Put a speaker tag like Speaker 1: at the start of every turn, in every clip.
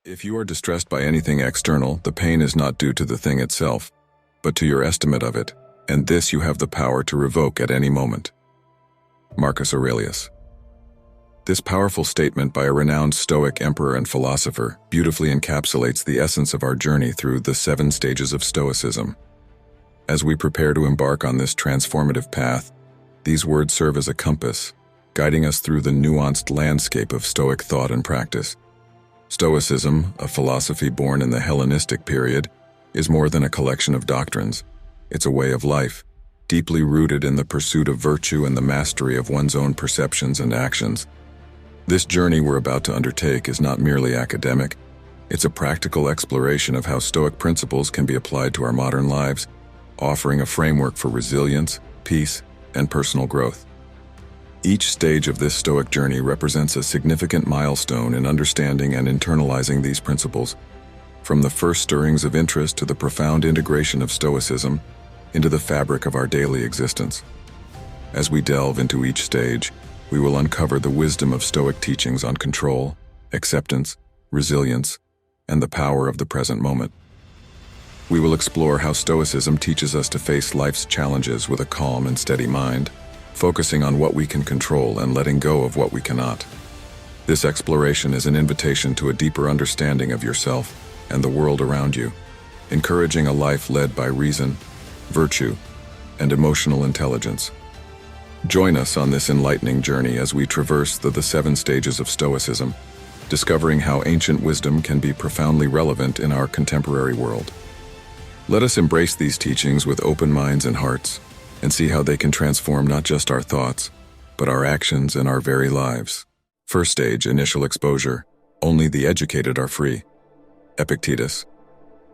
Speaker 1: If you are distressed by anything external, the pain is not due to the thing itself, but to your estimate of it, and this you have the power to revoke at any moment. Marcus Aurelius. This powerful statement by a renowned Stoic emperor and philosopher beautifully encapsulates the essence of our journey through the 7 stages of Stoicism. As we prepare to embark on this transformative path, these words serve as a compass, guiding us through the nuanced landscape of Stoic thought and practice. Stoicism, a philosophy born in the Hellenistic period, is more than a collection of doctrines. It's a way of life, deeply rooted in the pursuit of virtue and the mastery of one's own perceptions and actions. This journey we're about to undertake is not merely academic, it's a practical exploration of how Stoic principles can be applied to our modern lives, offering a framework for resilience, peace, and personal growth. Each stage of this Stoic journey represents a significant milestone in understanding and internalizing these principles, from the first stirrings of interest to the profound integration of Stoicism into the fabric of our daily existence. As we delve into each stage, we will uncover the wisdom of Stoic teachings on control, acceptance, resilience, and the power of the present moment. We will explore how Stoicism teaches us to face life's challenges with a calm and steady mind, focusing on what we can control and letting go of what we cannot. This exploration is an invitation to a deeper understanding of yourself and the world around you, encouraging a life led by reason, virtue, and emotional intelligence. Join us on this enlightening journey as we traverse the 7 stages of Stoicism, discovering how ancient wisdom can be profoundly relevant in our contemporary world. Let us embrace these teachings with open minds and hearts, and see how they can transform not just our thoughts, but our actions and our very lives. First stage, initial exposure. Only the educated are free. Epictetus.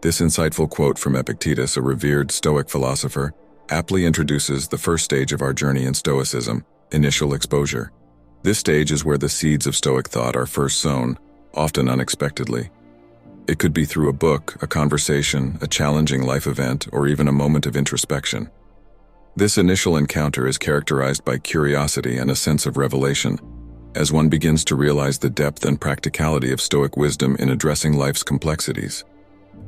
Speaker 1: This insightful quote from Epictetus, a revered Stoic philosopher, aptly introduces the first stage of our journey in Stoicism, initial exposure. This stage is where the seeds of Stoic thought are first sown, often unexpectedly. It could be through a book, a conversation, a challenging life event, or even a moment of introspection. This initial encounter is characterized by curiosity and a sense of revelation, as one begins to realize the depth and practicality of Stoic wisdom in addressing life's complexities.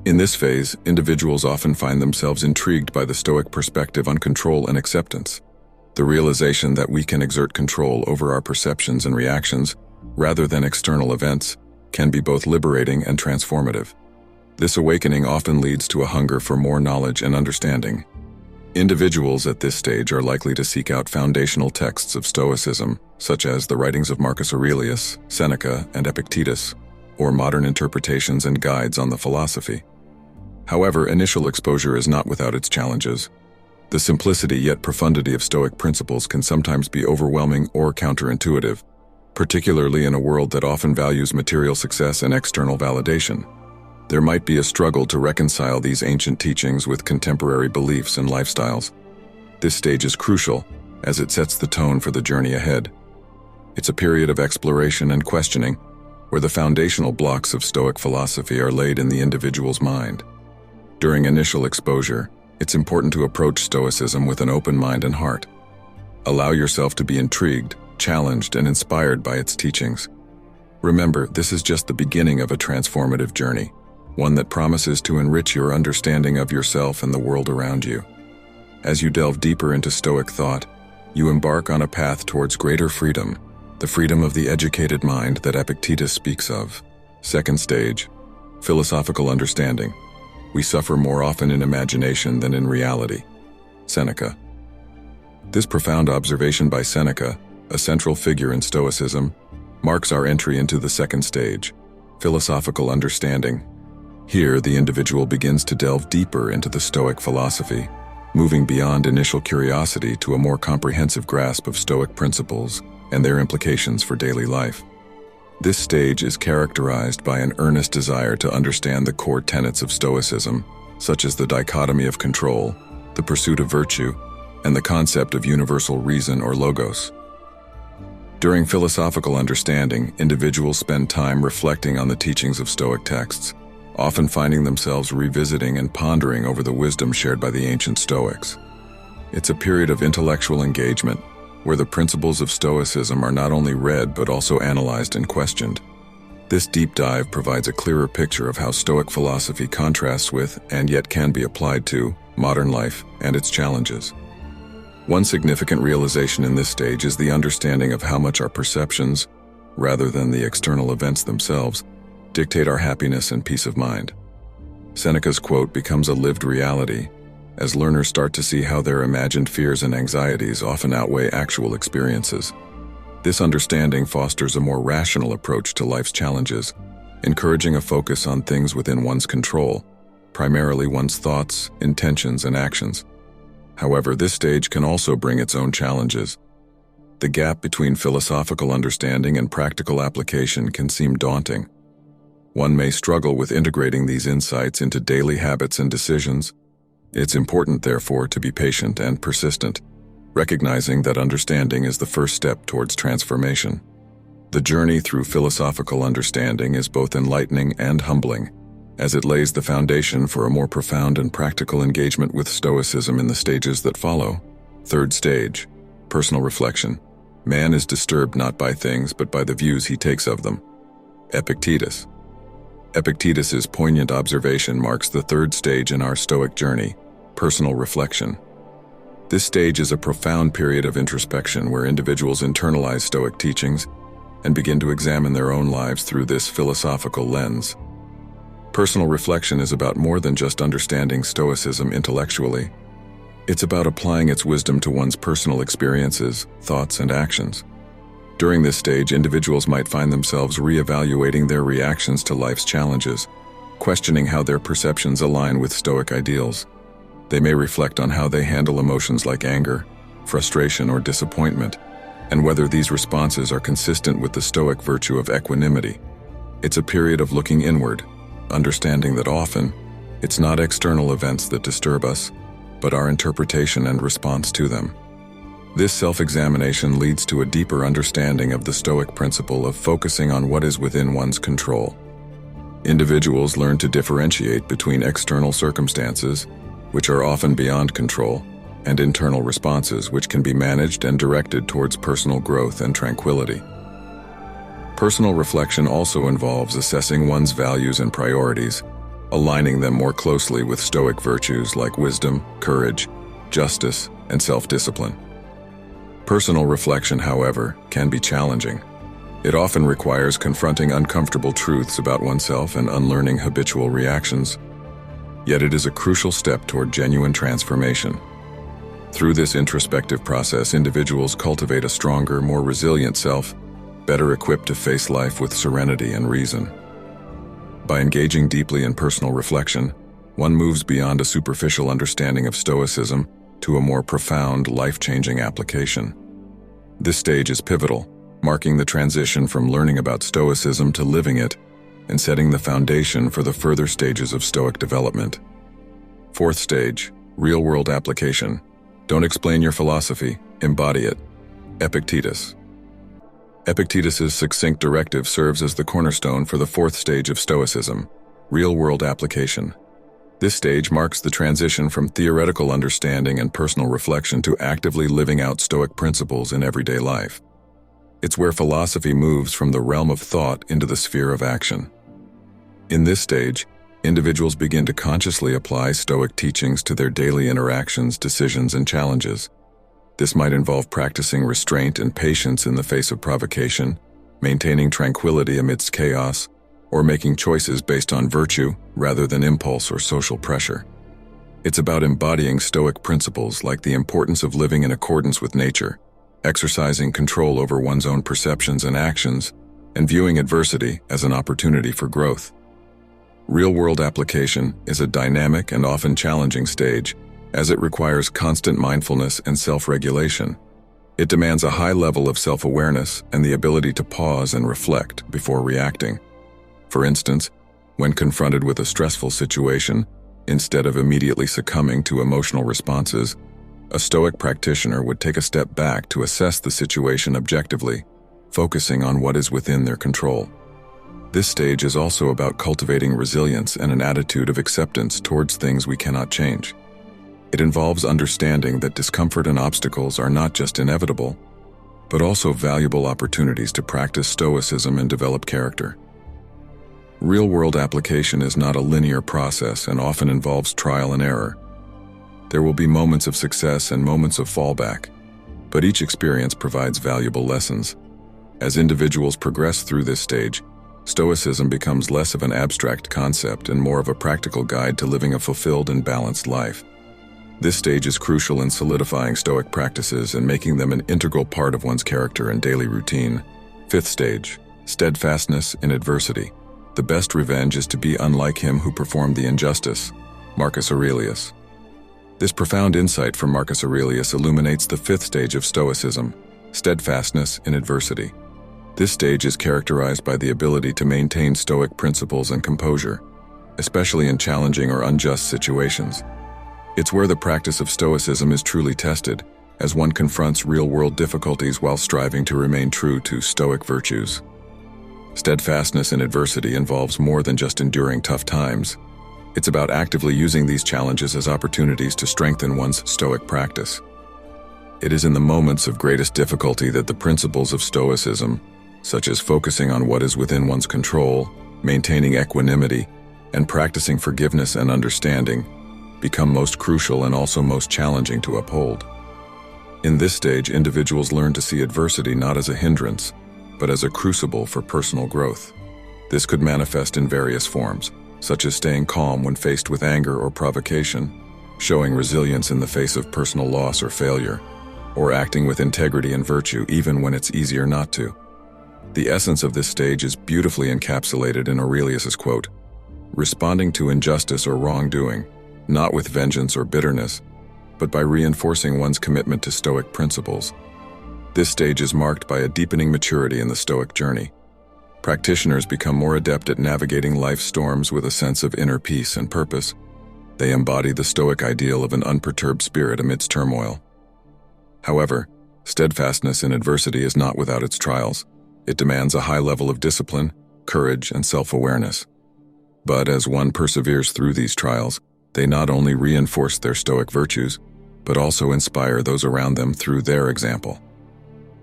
Speaker 1: In this phase, individuals often find themselves intrigued by the Stoic perspective on control and acceptance. The realization that we can exert control over our perceptions and reactions, rather than external events, can be both liberating and transformative. This awakening often leads to a hunger for more knowledge and understanding. Individuals at this stage are likely to seek out foundational texts of Stoicism, such as the writings of Marcus Aurelius, Seneca, and Epictetus, or modern interpretations and guides on the philosophy. However, initial exposure is not without its challenges. The simplicity yet profundity of Stoic principles can sometimes be overwhelming or counterintuitive, particularly in a world that often values material success and external validation. There might be a struggle to reconcile these ancient teachings with contemporary beliefs and lifestyles. This stage is crucial, as it sets the tone for the journey ahead. It's a period of exploration and questioning, where the foundational blocks of Stoic philosophy are laid in the individual's mind. During initial exposure, it's important to approach Stoicism with an open mind and heart. Allow yourself to be intrigued, challenged, and inspired by its teachings. Remember, this is just the beginning of a transformative journey, one that promises to enrich your understanding of yourself and the world around you. As you delve deeper into Stoic thought, you embark on a path towards greater freedom, the freedom of the educated mind that Epictetus speaks of. Second stage, philosophical understanding. We suffer more often in imagination than in reality. Seneca. This profound observation by Seneca, a central figure in Stoicism, marks our entry into the second stage, philosophical understanding. Here, the individual begins to delve deeper into the Stoic philosophy, moving beyond initial curiosity to a more comprehensive grasp of Stoic principles and their implications for daily life. This stage is characterized by an earnest desire to understand the core tenets of Stoicism, such as the dichotomy of control, the pursuit of virtue, and the concept of universal reason or logos. During philosophical understanding, individuals spend time reflecting on the teachings of Stoic texts, often finding themselves revisiting and pondering over the wisdom shared by the ancient Stoics. It's a period of intellectual engagement, where the principles of Stoicism are not only read but also analyzed and questioned. This deep dive provides a clearer picture of how Stoic philosophy contrasts with, and yet can be applied to, modern life and its challenges. One significant realization in this stage is the understanding of how much our perceptions, rather than the external events themselves, dictate our happiness and peace of mind. Seneca's quote becomes a lived reality as learners start to see how their imagined fears and anxieties often outweigh actual experiences. This understanding fosters a more rational approach to life's challenges, encouraging a focus on things within one's control, primarily one's thoughts, intentions, and actions. However, this stage can also bring its own challenges. The gap between philosophical understanding and practical application can seem daunting. One may struggle with integrating these insights into daily habits and decisions. It's important, therefore, to be patient and persistent, recognizing that understanding is the first step towards transformation. The journey through philosophical understanding is both enlightening and humbling, as it lays the foundation for a more profound and practical engagement with Stoicism in the stages that follow. Third stage, personal reflection. Man is disturbed not by things, but by the views he takes of them. Epictetus. Epictetus's poignant observation marks the third stage in our Stoic journey, personal reflection. This stage is a profound period of introspection where individuals internalize Stoic teachings and begin to examine their own lives through this philosophical lens. Personal reflection is about more than just understanding Stoicism intellectually. It's about applying its wisdom to one's personal experiences, thoughts, and actions. During this stage, individuals might find themselves reevaluating their reactions to life's challenges, questioning how their perceptions align with Stoic ideals. They may reflect on how they handle emotions like anger, frustration, or disappointment, and whether these responses are consistent with the Stoic virtue of equanimity. It's a period of looking inward, understanding that often, it's not external events that disturb us, but our interpretation and response to them. This self-examination leads to a deeper understanding of the Stoic principle of focusing on what is within one's control. Individuals learn to differentiate between external circumstances, which are often beyond control, and internal responses which can be managed and directed towards personal growth and tranquility. Personal reflection also involves assessing one's values and priorities, aligning them more closely with Stoic virtues like wisdom, courage, justice, and self-discipline. Personal reflection, however, can be challenging. It often requires confronting uncomfortable truths about oneself and unlearning habitual reactions. Yet it is a crucial step toward genuine transformation. Through this introspective process, individuals cultivate a stronger, more resilient self, better equipped to face life with serenity and reason. By engaging deeply in personal reflection, one moves beyond a superficial understanding of Stoicism to a more profound, life-changing application. This stage is pivotal, marking the transition from learning about Stoicism to living it, and setting the foundation for the further stages of Stoic development. Fourth stage, real-world application. Don't explain your philosophy, embody it. Epictetus. Epictetus's succinct directive serves as the cornerstone for the fourth stage of Stoicism, real-world application. This stage marks the transition from theoretical understanding and personal reflection to actively living out Stoic principles in everyday life. It's where philosophy moves from the realm of thought into the sphere of action. In this stage, individuals begin to consciously apply Stoic teachings to their daily interactions, decisions, and challenges. This might involve practicing restraint and patience in the face of provocation, maintaining tranquility amidst chaos, or making choices based on virtue rather than impulse or social pressure. It's about embodying Stoic principles like the importance of living in accordance with nature, exercising control over one's own perceptions and actions, and viewing adversity as an opportunity for growth. Real-world application is a dynamic and often challenging stage, as it requires constant mindfulness and self-regulation. It demands a high level of self-awareness and the ability to pause and reflect before reacting. For instance, when confronted with a stressful situation, instead of immediately succumbing to emotional responses, a Stoic practitioner would take a step back to assess the situation objectively, focusing on what is within their control. This stage is also about cultivating resilience and an attitude of acceptance towards things we cannot change. It involves understanding that discomfort and obstacles are not just inevitable, but also valuable opportunities to practice Stoicism and develop character. Real-world application is not a linear process and often involves trial and error. There will be moments of success and moments of fallback, but each experience provides valuable lessons. As individuals progress through this stage, Stoicism becomes less of an abstract concept and more of a practical guide to living a fulfilled and balanced life. This stage is crucial in solidifying Stoic practices and making them an integral part of one's character and daily routine. Fifth stage, Steadfastness in adversity. The best revenge is to be unlike him who performed the injustice. Marcus Aurelius. This profound insight from Marcus Aurelius illuminates the fifth stage of Stoicism, steadfastness in adversity. This stage is characterized by the ability to maintain Stoic principles and composure, especially in challenging or unjust situations. It's where the practice of Stoicism is truly tested, as one confronts real-world difficulties while striving to remain true to Stoic virtues. Steadfastness in adversity involves more than just enduring tough times. It's about actively using these challenges as opportunities to strengthen one's Stoic practice. It is in the moments of greatest difficulty that the principles of Stoicism, such as focusing on what is within one's control, maintaining equanimity, and practicing forgiveness and understanding, become most crucial and also most challenging to uphold. In this stage, individuals learn to see adversity not as a hindrance, but as a crucible for personal growth. This could manifest in various forms, such as staying calm when faced with anger or provocation, showing resilience in the face of personal loss or failure, or acting with integrity and virtue even when it's easier not to. The essence of this stage is beautifully encapsulated in Aurelius's quote, "Responding to injustice or wrongdoing, not with vengeance or bitterness, but by reinforcing one's commitment to Stoic principles." This stage is marked by a deepening maturity in the Stoic journey. Practitioners become more adept at navigating life's storms with a sense of inner peace and purpose. They embody the Stoic ideal of an unperturbed spirit amidst turmoil. However, steadfastness in adversity is not without its trials. It demands a high level of discipline, courage, and self-awareness. But as one perseveres through these trials, they not only reinforce their Stoic virtues, but also inspire those around them through their example.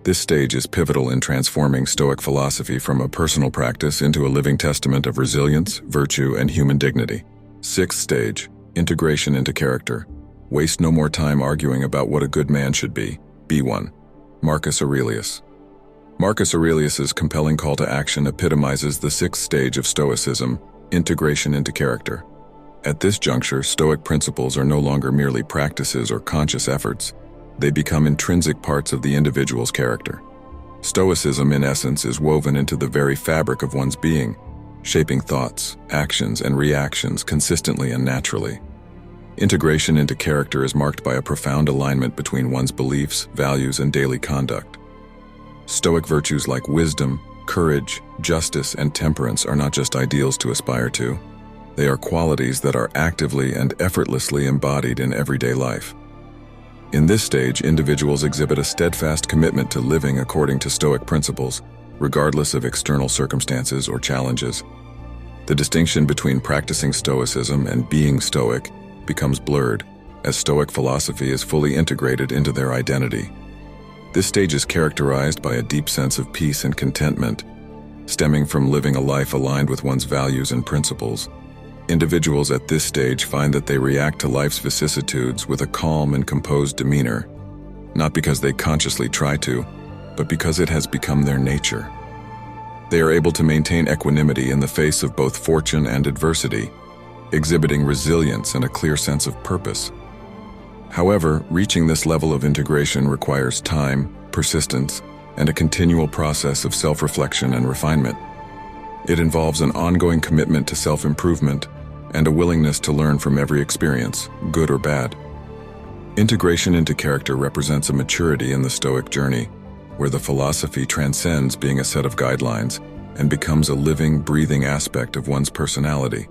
Speaker 1: This stage is pivotal in transforming Stoic philosophy from a personal practice into a living testament of resilience, virtue, and human dignity. Sixth stage, integration into character. Waste no more time arguing about what a good man should be. Be one. Marcus Aurelius. Marcus Aurelius's compelling call to action epitomizes the sixth stage of Stoicism, integration into character. At this juncture, Stoic principles are no longer merely practices or conscious efforts. They become intrinsic parts of the individual's character. Stoicism, in essence, is woven into the very fabric of one's being, shaping thoughts, actions, and reactions consistently and naturally. Integration into character is marked by a profound alignment between one's beliefs, values, and daily conduct. Stoic virtues like wisdom, courage, justice, and temperance are not just ideals to aspire to. They are qualities that are actively and effortlessly embodied in everyday life. In this stage, individuals exhibit a steadfast commitment to living according to Stoic principles, regardless of external circumstances or challenges. The distinction between practicing Stoicism and being Stoic becomes blurred, as Stoic philosophy is fully integrated into their identity. This stage is characterized by a deep sense of peace and contentment, stemming from living a life aligned with one's values and principles. Individuals at this stage find that they react to life's vicissitudes with a calm and composed demeanor, not because they consciously try to, but because it has become their nature. They are able to maintain equanimity in the face of both fortune and adversity, exhibiting resilience and a clear sense of purpose. However, reaching this level of integration requires time, persistence, and a continual process of self-reflection and refinement. It involves an ongoing commitment to self-improvement and a willingness to learn from every experience, good or bad. Integration into character represents a maturity in the Stoic journey, where the philosophy transcends being a set of guidelines and becomes a living, breathing aspect of one's personality.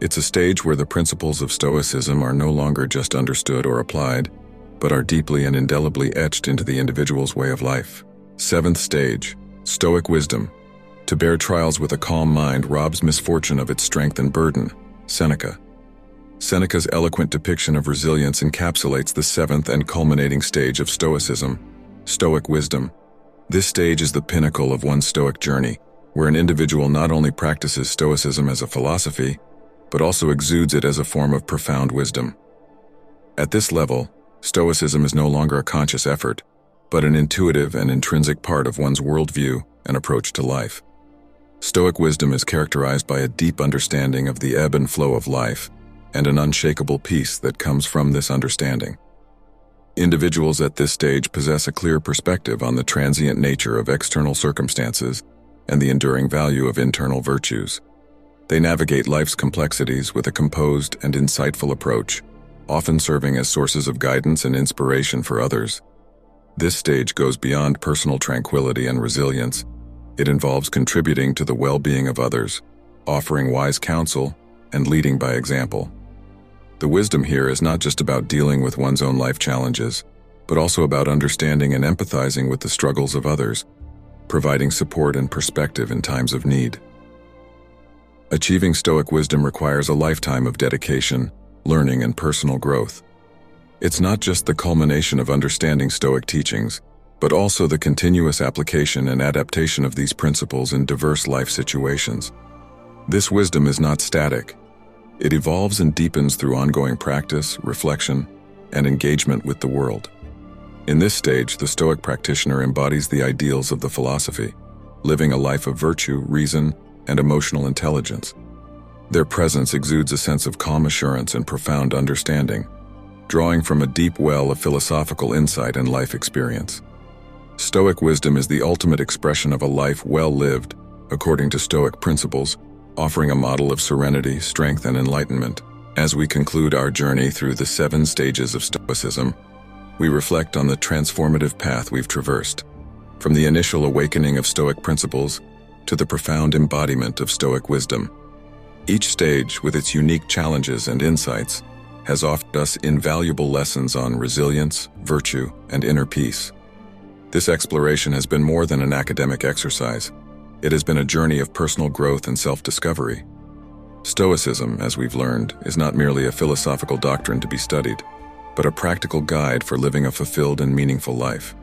Speaker 1: It's a stage where the principles of Stoicism are no longer just understood or applied, but are deeply and indelibly etched into the individual's way of life. Seventh stage, Stoic Wisdom. To bear trials with a calm mind robs misfortune of its strength and burden. Seneca. Seneca's eloquent depiction of resilience encapsulates the seventh and culminating stage of Stoicism, Stoic Wisdom. This stage is the pinnacle of one's Stoic journey, where an individual not only practices Stoicism as a philosophy, but also exudes it as a form of profound wisdom. At this level, Stoicism is no longer a conscious effort, but an intuitive and intrinsic part of one's worldview and approach to life. Stoic wisdom is characterized by a deep understanding of the ebb and flow of life, and an unshakable peace that comes from this understanding. Individuals at this stage possess a clear perspective on the transient nature of external circumstances and the enduring value of internal virtues. They navigate life's complexities with a composed and insightful approach, often serving as sources of guidance and inspiration for others. This stage goes beyond personal tranquility and resilience. It involves contributing to the well-being of others, offering wise counsel, and leading by example. The wisdom here is not just about dealing with one's own life challenges, but also about understanding and empathizing with the struggles of others, providing support and perspective in times of need. Achieving Stoic wisdom requires a lifetime of dedication, learning, and personal growth. It's not just the culmination of understanding Stoic teachings, but also the continuous application and adaptation of these principles in diverse life situations. This wisdom is not static. It evolves and deepens through ongoing practice, reflection, and engagement with the world. In this stage, the Stoic practitioner embodies the ideals of the philosophy, living a life of virtue, reason, and emotional intelligence. Their presence exudes a sense of calm assurance and profound understanding, drawing from a deep well of philosophical insight and life experience. Stoic wisdom is the ultimate expression of a life well lived, according to Stoic principles, offering a model of serenity, strength, and enlightenment. As we conclude our journey through the 7 stages of Stoicism, we reflect on the transformative path we've traversed, from the initial awakening of Stoic principles to the profound embodiment of Stoic wisdom. Each stage, with its unique challenges and insights, has offered us invaluable lessons on resilience, virtue, and inner peace. This exploration has been more than an academic exercise. It has been a journey of personal growth and self-discovery. Stoicism, as we've learned, is not merely a philosophical doctrine to be studied, but a practical guide for living a fulfilled and meaningful life.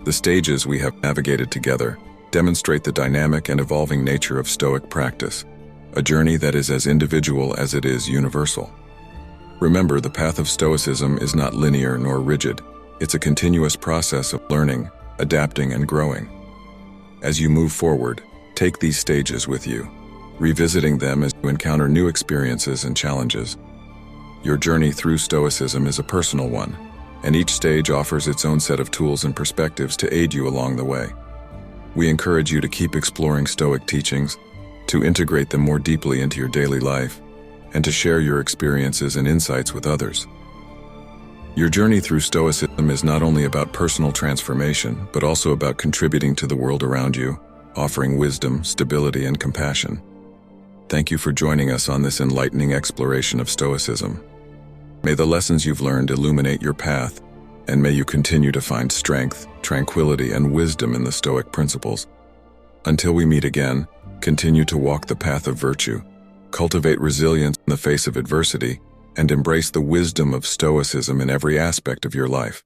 Speaker 1: The stages we have navigated together demonstrate the dynamic and evolving nature of Stoic practice, a journey that is as individual as it is universal. Remember, the path of Stoicism is not linear nor rigid. It's a continuous process of learning, adapting, and growing. As you move forward, take these stages with you, revisiting them as you encounter new experiences and challenges. Your journey through Stoicism is a personal one, and each stage offers its own set of tools and perspectives to aid you along the way. We encourage you to keep exploring Stoic teachings, to integrate them more deeply into your daily life, and to share your experiences and insights with others. Your journey through Stoicism is not only about personal transformation, but also about contributing to the world around you, offering wisdom, stability, and compassion. Thank you for joining us on this enlightening exploration of Stoicism. May the lessons you've learned illuminate your path, and may you continue to find strength, tranquility, and wisdom in the Stoic principles. Until we meet again, continue to walk the path of virtue, cultivate resilience in the face of adversity, and embrace the wisdom of Stoicism in every aspect of your life.